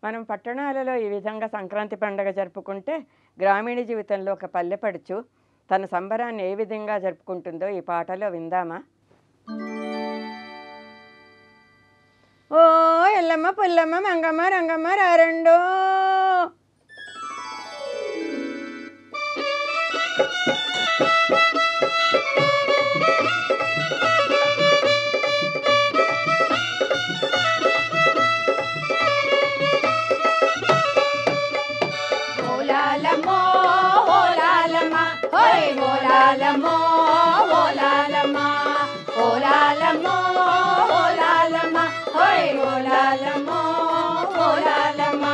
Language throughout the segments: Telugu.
మనం పట్టణాలలో ఈ విధంగా సంక్రాంతి పండుగ జరుపుకుంటే గ్రామీణ జీవితంలో ఒక పల్లెపడుచు తన సంబరాన్ని ఏ విధంగా జరుపుకుంటుందో ఈ పాటలో విందామా? ఓ ఎల్లమ్మ పుల్లమ్మ మంగమ్మ రంగమ్మ రారండో, ఓలాలమ్మో ఓలాలమ్మ హోయ్ ఓలాలమ్మో ఓలాలమ్మ ఓలాలమ్మో ఓలాలమ్మ హోయ్ ఓలాలమ్మో ఓలాలమ్మ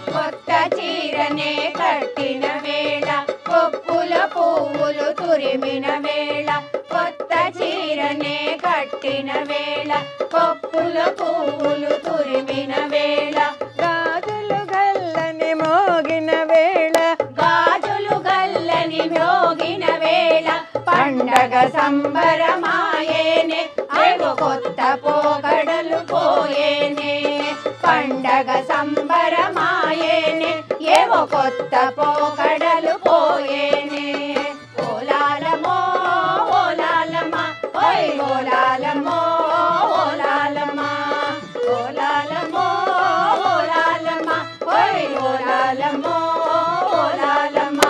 కొత్త చీరనే కట్టిన వేళ కొప్పుల పువ్వులు తురిమిన వేళ కొత్త చీరనే కట్టిన వేళ కొప్పుల పువ్వులు తురిమిన వేళ గాజులు గల్లని మోగిన వేళ గాజులు గల్లని మోగిన వేళ పండగ సంబరమాయేనే ఏవో కొత్త పోగడలు పోయేనే పండగ సంబరమాయేనే ఏవో కొత్త పోగడలు పోయేనే ఓలాలమ్మో ఓలాలమ్మ ఓయ్ ఓలాలమ్మో ఓలాలమ్మ ఓలాలమ్మో ఓలాలమ్మ ఓయ్ ఓలాలమ్మో ఓలాలమ్మ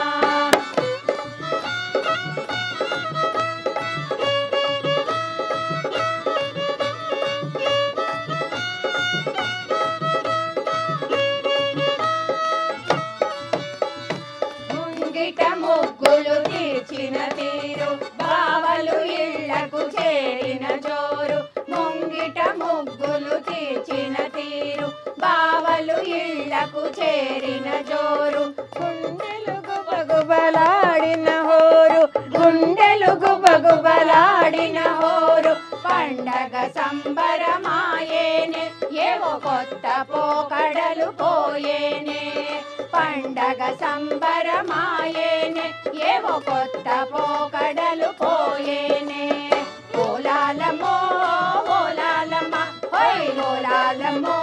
ముంగిట ముగ్గులు తీర్చిన తీరు బావలు ఇళ్లకు చేరిన జోరు ముంగిట ముగ్గులు తీర్చిన తీరు బావలు ఇళ్లకు చేరిన జోరు గుండెలు గుబగుబలాడిన హోరు, గుండెలు గుబగుబలాడిన హోరు పండగ సంబరమాయేనే ఏవో కొత్త పోకడలు పోయేనే పండగ సంబరమాయేనే ఏవో కొత్త పోకడలు పోయేనే ఓలాలమ్మో ఓలాలమ్మ హోయ్ ఓలాలమ్మో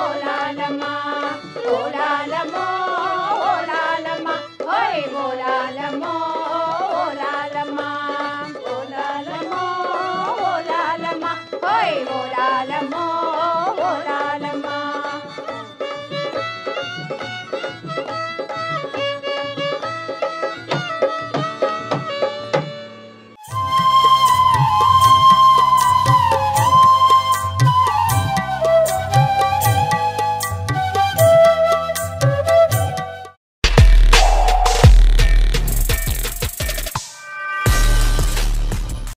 ఓలాలమ్మ ఓలాలమ్మో ఓలాలమ్మ హోయ్ ఓలాలమ్మో ఓలాలమ్మ ఓలాలమ్మో ఓలాలమ్మ హోయ్ ఓలాలమ్మో ఓలాలమ్మ